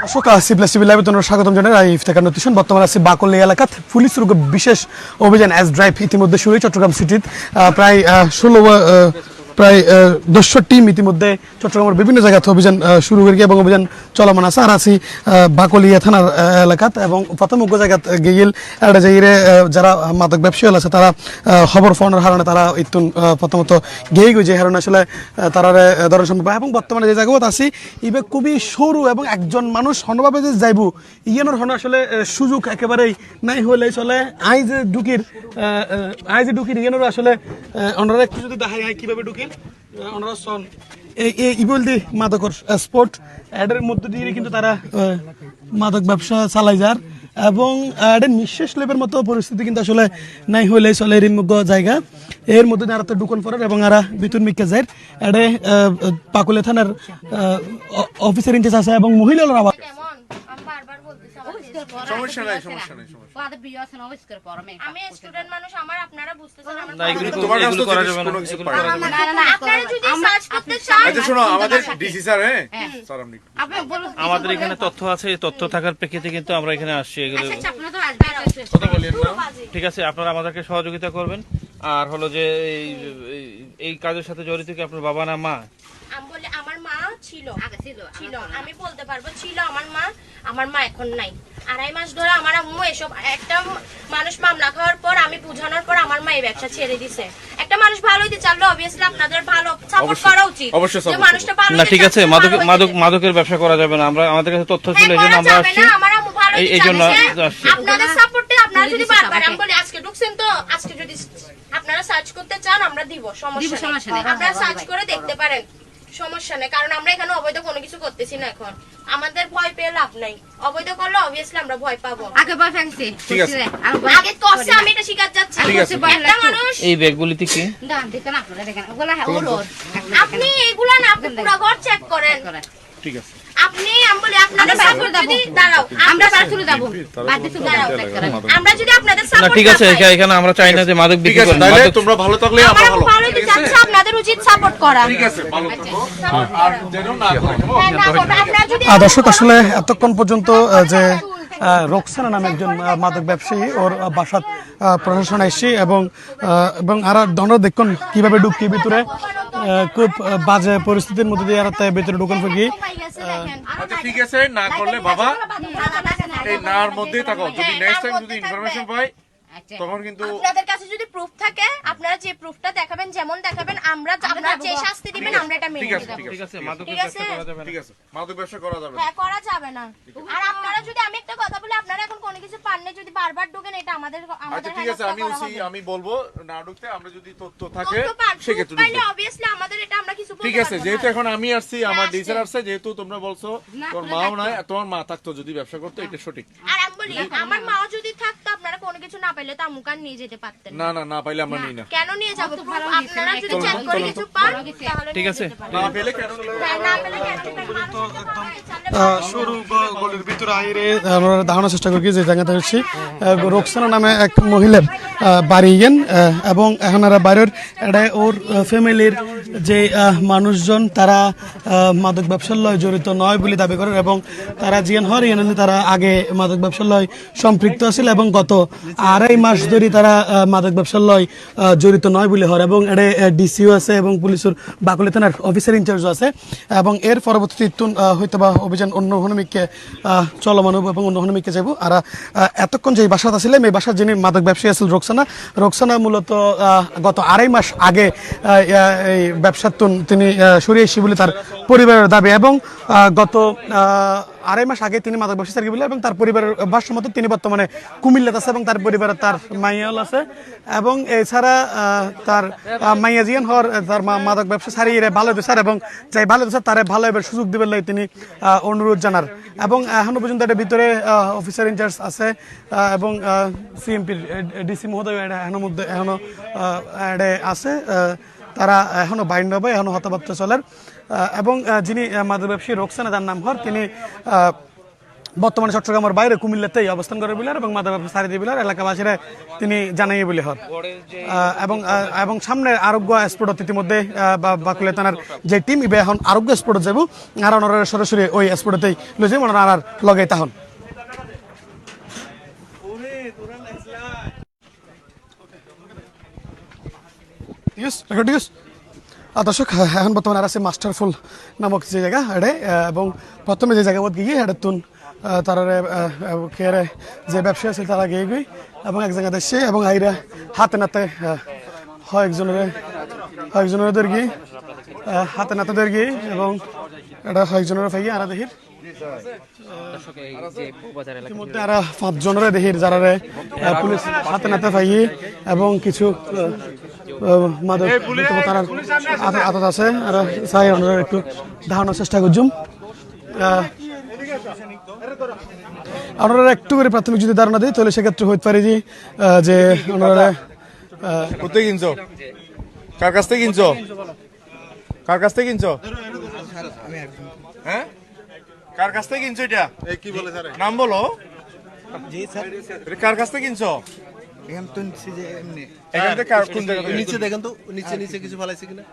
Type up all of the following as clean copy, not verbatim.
দর্শক C plus TV লাইভে তোমাদের স্বাগতম জানাই। আমি ইফতেখার নতুন বর্তমানে আছি বাকলি এলাকাত পুলিশ বিশেষ অভিযান এস ড্রাইভ ইতিমধ্যে শুরু চট্টগ্রাম সিটির প্রায় 10 টিম ইতিমধ্যে চট্টগ্রামের বিভিন্ন জায়গাতে অভিযান শুরু করে এবং অভিযান চলমান আছে। আর আছি বাকলিয়া থানার এলাকাত এবং প্রথম জায়গাত গিয়েল একটা জায়গায় যারা মাদক ব্যবসায়ী আছে তারা খবর ফোনের কারণে তারা ইতুন প্রথমত গিয়ে যে কারণে আসলে তারা ধরন সম্ভব এবং বর্তমানে যে জায়গাত আছি ইবে খুবই সরু এবং একজন মানুষ হনভাবে যে যাইব ইয়ানোর হন আসলে সুযোগ একেবারেই নাই হলে চলে আই যে ঢুকির ইয়ানোর আসলে ওনারা একটু যদি দেখাই কিভাবে ঢুকির ওনারা সন ইবলদি মাদকর স্পোর্ট অ্যাডের মধ্যে দিয়ে কিন্তু তারা মাদক ব্যবসা চালাই যার এবং এটা নিঃশেষ লেবের মতো পরিস্থিতি কিন্তু আসলে নাই হইলে চলে রিমুগ্য জায়গা এর মধ্যে যারা তো দোকান করার এবং আরা বিতুন মিক্কা যায় এটা পাকুলে থানার অফিসার ইনচার্জ আছে এবং মহিলারা আবার সমস্যা নাই আমি স্টুডেন্ট মানুষ আমার আপনারা বুঝতেছেন না এগুলো করা যাবে না কিছু পারা যাবে না আপনারা যদি সার্চ করতে চান আচ্ছা শোনো আমাদের ডিসি স্যার স্যার আপনি আমাদের এখানে তথ্য আছে এই তথ্য থাকার প্রেক্ষিতে কিন্তু আমরা এখানে আসছি এগুলো আপনারা তো আসবেন কথা বলেন না ঠিক আছে আপনারা আমাদেরকে সহযোগিতা করবেন আর হলো যে এই কাজের সাথে জড়িত কি আপনার বাবা না মা আমি বলি আমার মা ছিল ছিল আমি বলতে পারবো ছিল আমার মা এখন নাই 2.5 মাস ধরে আমার আম্মু এসব একটা মানুষ মামলা খাওয়ার পর আমি বুঝানোর পর আমার মা এই ব্যবসা ছেড়ে দিছে একটা মানুষ ভালো হইতে চাইলে অবভিয়াসলি আপনাদের ভালো সাপোর্ট করা উচিত যে মানুষটা ভালো না ঠিক আছে মাদকের ব্যবসা করা যাবে না আমরা আমাদের কাছে তথ্য ছিল এইজন্য আমরা আসছি আমার আম্মু ভালো এই জন্য আসছি আপনাদের সাপোর্টে আপনারা যদি বারবার আমি বলি আজকে ঢুকছেন তো আজকে যদি আপনারা সার্চ করতে চান আমরা দিব সমস্যা নেই আপনারা সার্চ করে দেখতে পারেন সমস্যা নেই কারণ আমরা এখানে অবৈধ কোনো কিছু করতেছি না এখন আমাদের ভয় পেয়ে লাভ নাই অবৈধ করলে অবভিয়াসলি আমরা ভয় পাবো আগে ভয় পাইছি ঠিক আছে আগে করছে আমি এটা শিকার যাচ্ছি একটা মানুষ এই ব্যাগগুলিতে কি দাম দেখেন আপনারা দেখেন ওগুলা ওর আপনি এগুলা না আপনি পুরো ঘর চেক করেন ঠিক আছে আপনি আমি বলি আপনাদের সাপোর্ট যদি দাঁড়াও আমরা বাড়ি যাব বাড়িতে চলে দাঁড়াও আমরা যদি আপনাদের না সাপোর্ট ঠিক আছে এখানে আমরা চাই না যে মাদক ঠিক বিক্রি আছে করেন তাহলে মাদক তোমরা ভালো থাকলে আমরা আমরা ভালো ভালো হতে চাচ্ছি আপনাদের উচিত সাপোর্ট করা ঠিক আছে ভালো থাকো আর যেন না করে হ্যাঁ না করবে আপনারা যদি দর্শক আসলে এতক্ষণ পর্যন্ত যে রোকসানা নামে একজন মাদক ব্যবসায়ী ওর বাসাত প্রশাসন এসে এবং আর দণ্ড দেখুন কিভাবে ঢুকি ভিতরে খুব বাজে পরিস্থিতির মধ্যে দিয়ে আর তাই ভিতরে ঢুকান ফেকি আচ্ছা ঠিক আছে না করলে বাবা এই নার মধ্যেই থাকো যদি নেক্সট টাইম যদি ইনফরমেশন পাই তখন কিন্তু আপনাদের কাছে যদি প্রুফ থাকে আপনারা যে প্রুফটা দেখাবেন যেমন দেখাবেন আপনারা যে শাস্তি দিবেন আমরা এটা মেনে নেব ঠিক আছে মাদকের ঠিক আছে? ব্যবসা করা যাবে না ঠিক আছে মাদক ব্যবসা করা যাবে না হ্যাঁ করা যাবে না আর আপনারা যদি আমি একটা কথা বলি আপনারা এখন কোনো কিছু পাননে যদি বারবার ঢোকেন এটা আমাদের আচ্ছা ঠিক আছে আমি বলবো না ঢুকতে আমরা যদি তথ্য থাকে সেক্ষেত্রে সেক্ষেত্রে পাইলে অবভিয়াসলি আমাদের এটা আমরা কিছু বলতে ঠিক আছে পারবো যেহেতু না। এখন আমি আসছি আমার ডিসার আসছে যেহেতু তোমরা বলছো তোর মাও নাই তোমার মা থাকতো যদি ব্যবসা করতো এটা সঠিক আর আমি বলি আমার মাও যদি থাকতো আপনারা কোনো কিছু না পাইলে তো আমুকান নিয়ে যেতে পারতেন না না না পাইলে আমরা নিই না কেন নিয়ে যাব আপনারা যদি চেক করে কিছু পান তাহলে ঠিক আছে না পেলে কেন নিবো? হ্যাঁ, না পেলে কেন সরু গলির ভিতরে আইরে আমরা দেখানোর চেষ্টা করি যে জায়গাতে হচ্ছে রোকসানা নামে এক মহিলা বাড়ি গেন এবং এখন আর বাইরের এটা ওর ফ্যামিলির যে মানুষজন তারা মাদক ব্যবসার লয় জড়িত নয় বলে দাবি করেন এবং তারা জিয়ান হর তারা আগে মাদক ব্যবসার লয় সম্পৃক্ত আছিল এবং গত 2.5 মাস ধরে তারা মাদক ব্যবসার লয় জড়িত নয় বলে হর এবং এটা ডিসিও আছে এবং পুলিশের বাকলি থানার অফিসার ইনচার্জও আছে এবং এর পরবর্তীতে হয়তো বা অভিযান অন্য হনমিককে চলমান হবো এবং অন্য হনমিককে যাব আর এতক্ষণ যে বাসাত আসছিলাম এই বাসার যিনি মাদক ব্যবসায়ী আছিল রোকসানা মূলত গত 2.5 মাস আগে এই ব্যবসার তিনি সরিয়ে এসেছি বলে তার পরিবারের দাবি এবং গত 2.5 মাস আগে তিনি মাদক ব্যবসা চাকরি বলে এবং তার পরিবারের ভাষ্য মতো তিনি বর্তমানে কুমিল্লাতে আছে এবং তার পরিবারে তার মাইয়াল আছে এবং এছাড়া তার মাইয়া জিয়ান হর তার মাদক ব্যবসা ছাড়িয়ে ভালো দিচ্ছে এবং যাই ভালো দিচ্ছে তারে ভালো এবার সুযোগ দিবেন লাগে তিনি অনুরোধ জানার এবং এখনো পর্যন্ত এটার ভিতরে অফিসার ইনচার্জ আছে এবং সিএমপির ডিসি মহোদয় এখনো আছে তারা এখনো বাইন্ড হবে এখনো হতাবার্তা চলার এবং যিনি মাদক ব্যবসায়ী রোকসানা যার নাম হর তিনি বর্তমানে চট্টগ্রামের বাইরে কুমিল্লাতেই অবস্থান করে বলে এবং মাদক ব্যবসা ছাড়িয়ে দিলে এলাকাবাসীরা তিনি জানাই বলে হন এবং সামনে আরোগ্য স্পোর্ট ইতিমধ্যে বাকুলিয়া থানার যে টিম ইবে এখন আরোগ্য স্পোর্ট যাব আর ওনারা সরাসরি ওই স্পোর্টতেই লই যাই ওনারা আর লগাই তাহন দর্শক এখন বর্তমানে আর আছে মাস্টারফুল নামক যে জায়গা এডে এবং প্রথমে যে জায়গা গিয়ে এটা তুন তারারে খেয়ে যে ব্যবসা আছে তারা গিয়ে গই এবং এক জায়গা দেশে এবং আইরা হাতে নাতে কয়েকজনের গিয়ে হাতে নাতে গিয়ে এবং এটা কয়েকজনের ফাইয়ে আর দেখির ইতিমধ্যে আর 5 জনের দেখির যারা পুলিশ হাতে নাতে পাইয়ে এবং কিছু মাদক তারা আতত আছে আর চাই আমরা একটু ধারণার চেষ্টা করছুম আপনারা একটু করে প্রাথমিক যদি ধারণা দিই তাহলে সেক্ষেত্রে হইতে পারে যে ওনারা কোথায় কিনছো কার কাছ থেকে কিনছো কার কাছ থেকে কিনছো হ্যাঁ কার কাছ থেকে কিনছো এটা কি বলে স্যার নাম বলো জি স্যার কার কাছ থেকে কিনছো এখান তো নিচে যে এমনি এখান থেকে কোন জায়গা থেকে নিচে দেখেন তো নিচে কিছু ফলাইছে কিনা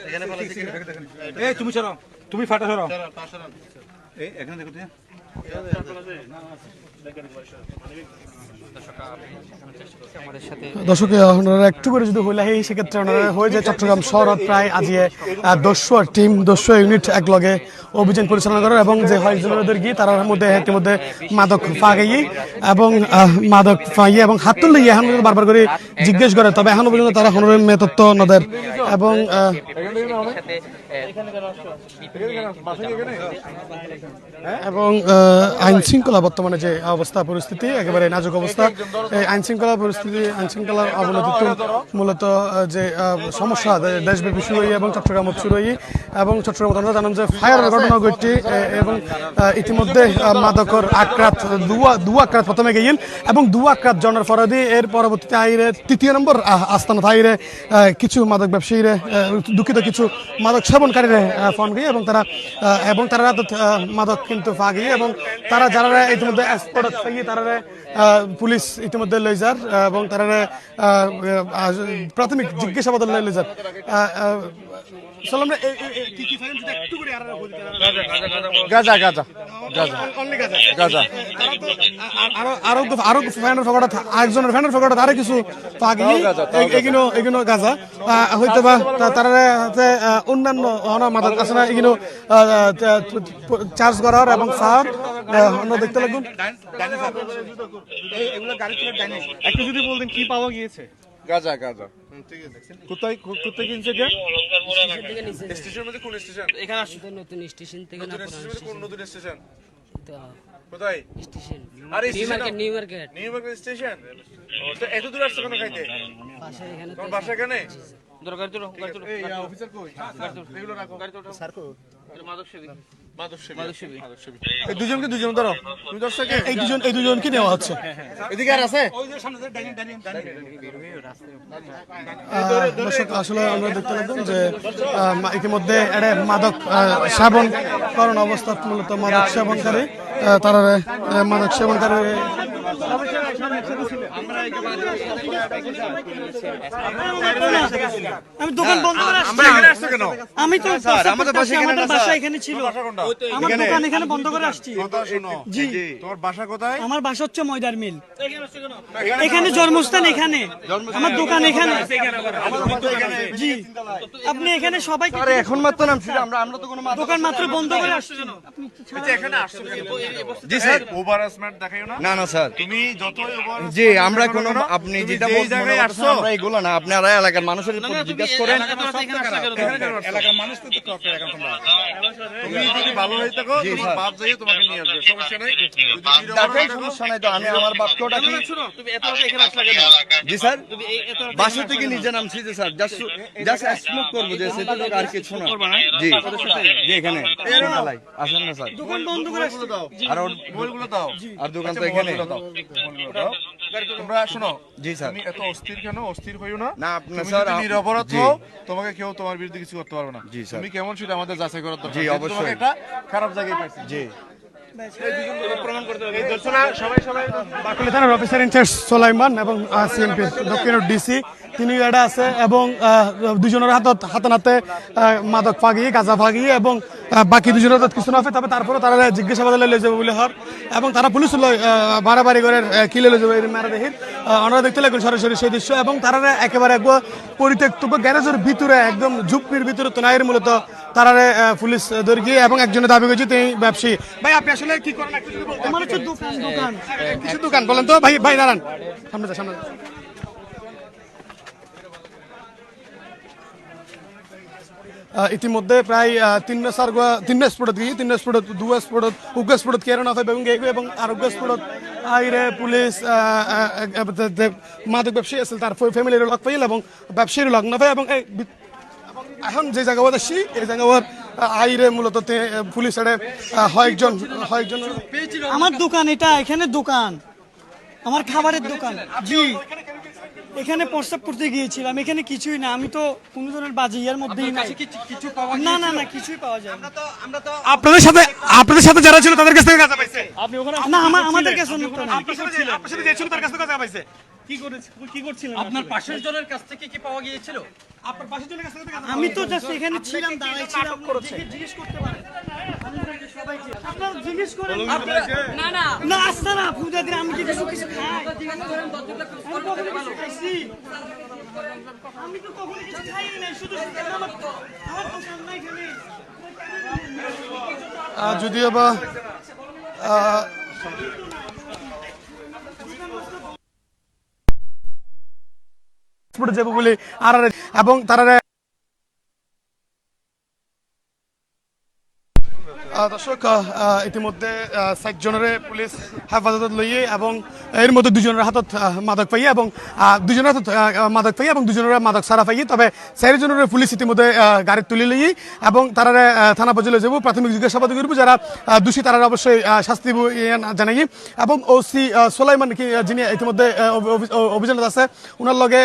এখানে ফলাইছে কিনা এই তুমি সরো তুমি ফাটা সরো এই এখানে দেখো তুমি দর্শক ওনারা একটু করে যদি হইলে সেক্ষেত্রে ওনারা হয়ে যায় চট্টগ্রাম শহর প্রায় আজিয়ে 200 টিম 200 ইউনিট একলগে অভিযান পরিচালনা করে এবং যে কয়েকজনের গিয়ে তার মধ্যে ইতিমধ্যে মাদক ফাগাই এবং মাদক ফাইয়ে এবং হাত তুললে এখন বারবার করে জিজ্ঞেস করে তবে এখনো পর্যন্ত তারা কোনো মেতত্ব নদের এবং এবং আইন শৃঙ্খলা বর্তমানে যে অবস্থা পরিস্থিতি একেবারে নাজুক অবস্থা এই আইন শৃঙ্খলার অবনতি মূলত যে সমস্যা দেশব্যাপী শুরু হই এবং চট্টগ্রাম শুরু হই এবং চট্টগ্রাম আপনারা জানেন যে ফায়ারের ঘটনা ঘটছে এবং ইতিমধ্যে মাদকর আক্রাত দু আক্রাত প্রথমে গেইন এবং দু আক্রাত জনের ফরাদি এর পরবর্তীতে আইরে 3 নম্বর আস্তানা থাইরে কিছু মাদক ব্যবসায়ীরে দুঃখিত কিছু মাদক সেবনকারীরা ফোন গিয়ে এবং তারা মাদক কিন্তু ফা গিয়ে এবং তারা যারা ইতিমধ্যে এক্সপোর্ট পাইয়ে তারা পুলিশ ইতিমধ্যে লই যার এবং তারা প্রাথমিক জিজ্ঞাসাবাদ লই যার গাজা গাজা গাজা গাজা আরো ফ্যানের ফকট আরেকজনের ফ্যানের ফকট আরো কিছু পাগি এগুলো গাজা হয়তো বা তারা অন্যান্য মাদক আছে না এগুলো চার্জ করার এবং সার আমরা দেখতে লাগুন একটু যদি বলতেন কি পাওয়া গিয়েছে গাজা গাজা কোথায় কিনছে কে স্টেশনের মধ্যে কোন স্টেশন এখানে আসলে নতুন স্টেশন থেকে না কোন নতুন স্টেশন তো কোথায় স্টেশন আরে নিউ মার্কেট স্টেশন তো এত দূর আসছে কেন খাইতে পাশে এখানে তোমার বাসা এখানে দরকার তো এই অফিসার কই এগুলো রাখো গাড়ি তো স্যার কই মাদকসেবী এই দুজন ধরো তুমি ধরছো কে এই দুজনকে নেওয়া হচ্ছে এদিকে আর আছে দর্শক আসলে আমরা দেখতে লাগলাম যে ইতিমধ্যে এটা মাদক সেবন করণ অবস্থা মূলত মাদক সেবনকারী তারা মাদক সেবনকারী আমি দোকান বন্ধ করে আসছি। আমরা এখানে আসছো কেন আমি তো স্যার আমাদের বাসা এখানে ছিল। আমার দোকান এখানে বন্ধ করে আসছি। কথা শোনো জি তোমার বাসা কোথায় আমার বাসা হচ্ছে ময়দার মিল। এখানে জন্মস্থান এখানে। আমার দোকান এখানে। জি আপনি এখানে সবাই এখন মাত্র নামছি আমরা তো কোনো দোকান মাত্র বন্ধ করে আসছি। আচ্ছা এখানে আসছো কেন জি স্যার ওভার হারাসমেন্ট দেখাইও না না স্যার তুমি যতই ওভার জি আমরা কোনো আপনি যেটা বলছেন আমরা এগুলো না আপনারা এলাকার মানুষের উপর জিজ্ঞাসা করেন এলাকার মানুষ তো টপে এখন তোমরা তুমি যদি ভালো হয়ে থাকো তোমার বাপ যাইয়ে তোমাকে নিয়ে আসবে সমস্যা নাই দেখেন সমস্যা নাই তো আমি আমার বাপকেও ডাকি তুমি এত রাতে এখানে আসলে কেন জি স্যার বাসা থেকে নিজে নামছি যে স্যার জাস্ট স্মোক করবো যে সেটা আর কিছু না জি জি এখানে সোনালাই আসেন না স্যার দোকান বন্ধ করে আসছি। আর মোবাইলগুলো দাও আর দোকান তো এখানে তোমরা শোনো জি স্যার তুমি এত অস্থির কেন অস্থির হইও না না আপনি তুমি স্যার যদি নিরপরাধ জি। হও তোমাকে কেউ তোমার বিরুদ্ধে কিছু করতে পারবে না জি, স্যার। তুমি কেমন সেটা আমাদের যাচাই করার দরকার জি, যেহেতু অবশ্যই। তোমাকে একটা খারাপ জায়গায় পাইছি জি প্রমাণ করতে হবে। বাকলি থানার অফিসার ইনচার্জ সোলাইমান এবং সিএমপি দক্ষিণের ডিসি তিনি এটা আছে এবং দুজনের হাতে নাতে মাদক ফাঁকি গাঁজা ফাঁকি এবং বাকি দুজনের হাতত কিছু নফে তবে তারপরে তারা জিজ্ঞাসাবাদে লয়ে যাবে বলে হর এবং তারা পুলিশ বাড়াবাড়ি করে কিলে লয়ে যাবে মেরা দেখি ওনারা দেখতে লাগবেন সরাসরি সেই দৃশ্য এবং তারা একেবারে একবার পরিত্যক্ত গ্যারেজের ভিতরে একদম ঝুপড়ির ভিতরে তোনাইয়ের মূলত তারারে পুলিশ ধরে এবং একজনের দাবি করছে তিনি ব্যবসায়ী। ভাই আপনি আসলে কি করেন আমার হচ্ছে দোকান কিছু দোকান বলেন তো ভাই ভাই দাঁড়ান সামনে যা সামনে যা। ইতিমধ্যে প্রায় তিন স্ফোট দু স্ফোট উগ্র স্ফোট কেরণ এবং আরোগ্য স্ফোট আইরে পুলিশ মাদক ব্যবসায়ী আছিল তার ফ্যামিলির লগ পাইল এবং ব্যবসায়ীর লগ না পাই এবং এখন যে জায়গাবাদ আসছি এই জায়গাবাদ আইরে মূলত পুলিশ কয়েকজন আমার দোকান এটা এখানে দোকান আমার খাবারের দোকান জি এখানে প্রস্তাব করতে গিয়েছিলাম এখানে কিছুই না আমি তো কোনো ধরনের বাজে ইয়ার মধ্যেই নাই না না না কিছুই পাওয়া যায় না আপনাদের সাথে যারা ছিল তাদের কাছ থেকে গাঁজা পাইছে না আমাদের কাছে উন্নত না আপনার সাথে যে ছিল তার কাছ থেকে গাঁজা পাইছে কি করছিলেন আপনার পাশের জনের কাছ থেকে কি পাওয়া গিয়েছিল? আপনার পাশের জনের কাছ থেকে গাঁজা আমি তো জাস্ট এখানে ছিলাম দাঁড়াইছিলাম জিজ্ঞেস করতে পারেন আপনারা জিজ্ঞেস করেন না না না আসতে না পূজা দিন আমি কি কিছু খাই আমি কখনো কিছু খাইছি আমি তো কখনো কিছু খাই নাই শুধু আমার দোকান নাই এখানে যদিও বা যাবো বলে আর এবং তারা দর্শক ইতিমধ্যে ৬০ জনের পুলিশ হেফাজত লইয়ে এবং এর মধ্যে দুজনের হাতত মাদক পাইয়ে এবং দুজনের হাতত মাদক পাইয়ে এবং দুজনের মাদক সারা পাইয়ে তবে ৪ জনের পুলিশ ইতিমধ্যে গাড়ি তুলি লইয়ে এবং তারা থানা পর্যায়ে যাব প্রাথমিক জিজ্ঞাসাবাদ করব যারা দোষী তারা অবশ্যই শাস্তি জানাই এবং ওসি সোলাইমান যিনি ইতিমধ্যে অভিযানত আছে ওনার লগে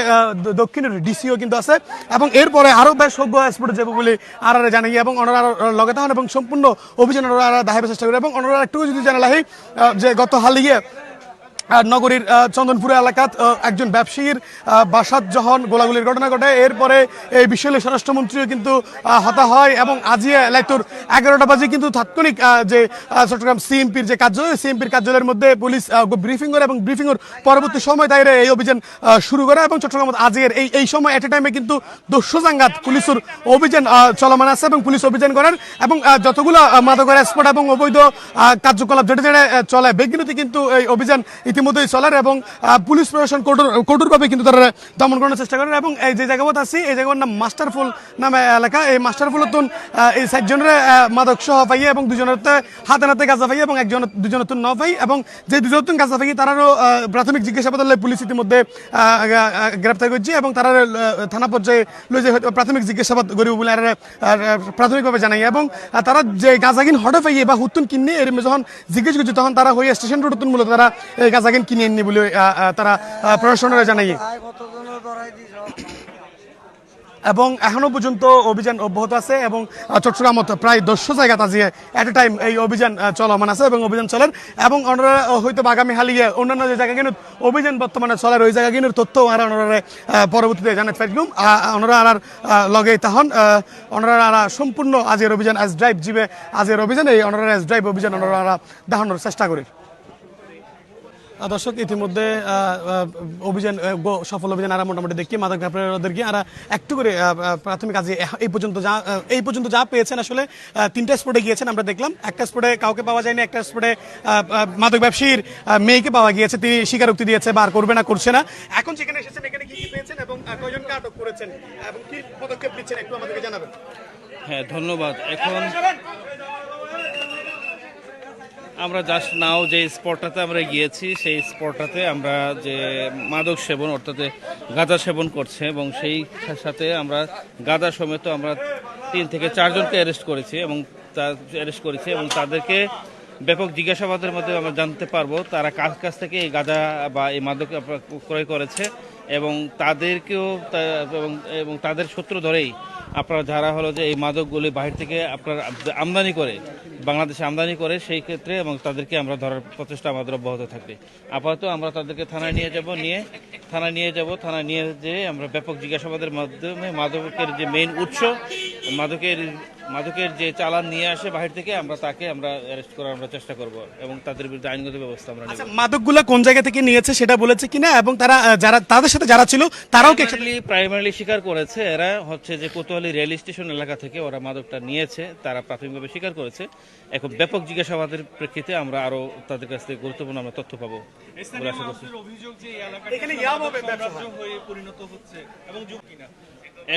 দক্ষিণের ডিসিও কিন্তু আছে এবং এরপরে আরও বেশ সভ্য স্পটে যাব বলে আর জানাই এবং ওনারা লগে থাকেন এবং সম্পূর্ণ অভিযান ওনারা দেখাবার চেষ্টা করে এবং ওনারা একটু যদি জানালাহি যে গত হালিয়ে নগরীর চন্দনপুর এলাকাত একজন ব্যবসায়ীর বাসাত যখন গোলাগুলির ঘটনা ঘটে এরপরে এই বিষয়ে স্বরাষ্ট্রমন্ত্রীও কিন্তু হতা হয় এবং আজিয়ে লাইতুর 11টা বাজে কিন্তু তাৎক্ষণিক যে চট্টগ্রাম সিএমপির যে সিএমপির কার্যালয়ের মধ্যে পুলিশ ব্রিফিং করে এবং ব্রিফিংয়ের পরবর্তী সময় তাইরে এই অভিযান শুরু করে এবং চট্টগ্রাম আজিয়ের এই সময় এট এ টাইমে কিন্তু 200 জাঙ্গাত পুলিশের অভিযান চলমান আছে এবং পুলিশ অভিযান করেন এবং যতগুলো মাদকের স্পট এবং অবৈধ কার্যকলাপ যেটা যেটা চলে বেগিনতি কিন্তু এই অভিযান ইতিমধ্যেই চলার এবং পুলিশ প্রশাসন কঠোরভাবে কিন্তু তারা দমন করার চেষ্টা করেন এবং এই যে জায়গাবত আছি এই জায়গার নাম মাস্টারফুল নামে এলাকা এই মাস্টারফুল এই ৬০ জনের মাদক সহ পাইয়ে এবং দুজনের হাতে নাতে গাঁজা পাইয়ে এবং দুজনের ন পাই এবং যে দুজন গাঁজা পাই তারারও প্রাথমিক জিজ্ঞাসাবাদ পুলিশ ইতিমধ্যে গ্রেপ্তার করছে এবং তারা থানা পর্যায়ে লই যে প্রাথমিক জিজ্ঞাসাবাদ করিব বলে প্রাথমিকভাবে জানাই এবং তারা যে গাঁজাকিন হঠাৎ পাইয়ে বা হুতুন কিনে এর যখন জিজ্ঞেস করছে তখন তারা হয়ে স্টেশন রোড মূলত তারা গাঁজাকিন কিনে আননি বলে তারা প্রশাসনের জানাই এবং এখনো পর্যন্ত অভিযান অব্যাহত আছে এবং চট্টগ্রামত প্রায় 200 জায়গাতে আজিয়ে এট এ টাইম এই অভিযান চলমান আছে এবং অভিযান চলেন এবং ওনারা হয়তো আগামী হালিয়ে অন্যান্য যে জায়গা কিন্তু অভিযান বর্তমানে চলার ওই জায়গা কিন্তু তথ্য আর ওনারা পরবর্তীতে জানাতে পারলাম ওনারা আর লগে তখন ওনারা সম্পূর্ণ আজের অভিযান এস ড্রাইভ জিবে আজের অভিযান এই ওনারা এস ড্রাইভ অভিযান ওনারা দেখানোর চেষ্টা করে দর্শক ইতিমধ্যে অভিযান সফল অভিযান আর মোটামুটি দেখি মাদক ব্যাপারীদেরকে আর একটু করে প্রাথমিক কাজে এই পর্যন্ত যা পেয়েছেন আসলে 3টা স্পটে গিয়েছেন আমরা দেখলাম একটা স্পটে কাউকে পাওয়া যায়নি একটা স্পটে মাদক ব্যবসায়ীর মেয়েকে পাওয়া গিয়েছে তিনি স্বীকারোক্তি দিয়েছে বার করবে না করছে না এখন যেখানে এসেছেন এখানে কি পেয়েছেন এবং কয়জনকে আটক করেছেন এবং কি পদক্ষেপ নিচ্ছেন একটু আমাদেরকে জানাবেন। হ্যাঁ ধন্যবাদ। এখন আমরা জাস্ট নাও যে স্পটটাতে আমরা গিয়েছি সেই স্পটটাতে আমরা যে মাদক সেবন অর্থাৎ গাঁজা সেবন করছে এবং সেই সাথে আমরা গাঁজা সমেত আমরা 3 থেকে 4 জনকে অ্যারেস্ট করেছি এবং তাদেরকে ব্যাপক জিজ্ঞাসাবাদের মধ্যে আমরা জানতে পারবো তারা কার কাছ থেকে এই গাঁজা বা এই মাদক ক্রয় করেছে এবং তাদেরকেও এবং তাদের সূত্র ধরেই আপনারা যারা হলো যে এই মাদকগুলি বাহির থেকে আপনারা আমদানি করে বাংলাদেশে আমদানি করে সেই ক্ষেত্রে, এবং তাদেরকে আমরা ধরার প্রচেষ্টা আমাদের অব্যাহত থাকবে। আপাতত আমরা তাদেরকে থানায় নিয়ে যাব, থানায় নিয়ে যেয়ে আমরা ব্যাপক জিজ্ঞাসাবাদের মাধ্যমে মাদকের যে মেইন উৎস, মাদকের যে চালান নিয়ে আসে বাহির থেকে, তাকে আমরা অ্যারেস্ট করার আমরা চেষ্টা করব এবং তাদের বিরুদ্ধে আইনগত ব্যবস্থা আমরা নেব। মাদকগুলো কোন জায়গা থেকে নিয়েছে সেটা বলেছে কিনা, এবং তারা তাদের সাথে যারা ছিল তারাও কি প্রাইমারিলি স্বীকার করেছে, এরা হচ্ছে যে কোতোয়ালি রেল স্টেশন এলাকা থেকে ওরা মাদকটা নিয়েছে, তারা প্রাথমিকভাবে স্বীকার করেছে। এখন ব্যাপক জিজ্ঞাসাবাদের প্রেক্ষিতে আমরা আরো তাদের কাছ থেকে গুরুত্বপূর্ণ আমরা তথ্য পাবো বলে আশা করছি।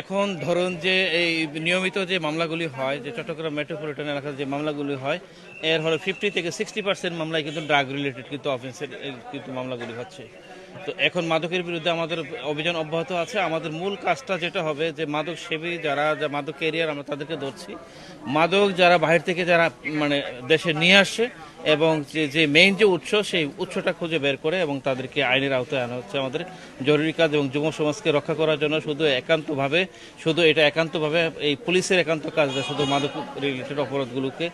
এখন ধরুন যে এই নিয়মিত যে মামলাগুলি হয়, যে চট্টগ্রাম মেট্রোপলিটন এলাকার যে মামলাগুলি হয়, এর হলো 50 থেকে 60% মামলায় কিন্তু ড্রাগ রিলেটেড কিন্তু অফেন্সের কিন্তু মামলাগুলি হচ্ছে। তো এখন মাদকের বিরুদ্ধে আমাদের অভিযান অব্যাহত আছে। আমাদের মূল কাজটা যেটা হবে যে মাদক সেবী যারা মাদক ক্যারিয়ার, আমরা তাদেরকে ধরছি। মাদক যারা বাহির থেকে যারা মানে দেশে নিয়ে আসছে এবং যে মেইন যে উৎস, সেই উৎসটা খুঁজে বের করে এবং তাদেরকে আইনের আওতায় আনা হচ্ছে আমাদের জরুরি কাজ। এবং যুব সমাজকে রক্ষা করার জন্য শুধু একান্তভাবে এই পুলিশের একান্ত কাজ, শুধু মাদক রিলেটেড অপরাধগুলোকে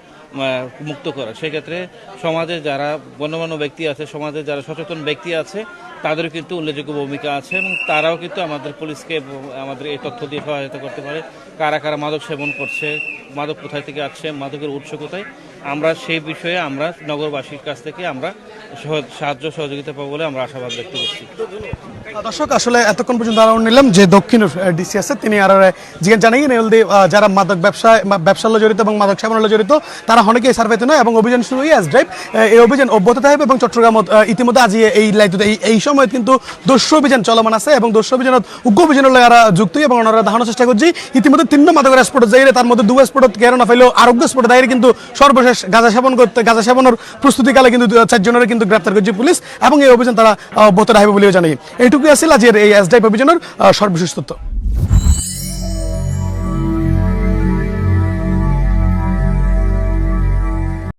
মুক্ত করা। সেক্ষেত্রে সমাজে যারা গণ্যমান্য ব্যক্তি আছে, সমাজে যারা সচেতন ব্যক্তি আছে, তাদেরও কিন্তু উল্লেখযোগ্য ভূমিকা আছে এবং তারাও কিন্তু আমাদের পুলিশকে আমাদের এই তথ্য দিয়ে সহায়তা করতে পারে। কারা কারা মাদক সেবন করছে, মাদক কোথায় থেকে আসছে, মাদকের উৎস কোথায়, আমরা সেই বিষয়ে আমরা নগরবাসীর কাছ থেকে আমরা সাহায্য সহযোগিতা পাবো বলে আমরা আশাবাদ ব্যক্ত করছি। দর্শক, আসলে এতক্ষণ পর্যন্ত আমরা নিলাম যে দক্ষিণ ডিসি আছে, তিনি আরো জানাইয়েন যারা মাদক ব্যবসার জড়িত এবং মাদক সেবনের জড়িত তারা অনেকেই সার্ভেতে নয়, এবং অভিযান শুরু হয়ে ড্রাইভ এই অভিযান অব্যাহত থাকবে। এবং চট্টগ্রাম ইতিমধ্যে আজ এই সময় কিন্তু দস্যু অভিযান চলমান আছে, এবং দস্যু অভিযানত উগ্র অভিযানের লগে যুক্ত এবং ওনারা দেখানোর চেষ্টা করছি। ইতিমধ্যে 3 মাদকের স্পট যাইরে, তার মধ্যে 2 স্পট কেরোনা ফাইলেও আরোগ্য স্পট দায়ের কিন্তু সর্বশেষ গাঁজা সেবনের প্রস্তুতিকালে কিন্তু 4 জনের কিন্তু গ্রেপ্তার করছে পুলিশ, এবং এই অভিযান তারা অব্যাহত রাখবে বলেও জানাই। এইটুকুই আছিল আজকের এই এস ড্রাইভ অভিযানের সর্বশেষ তথ্য।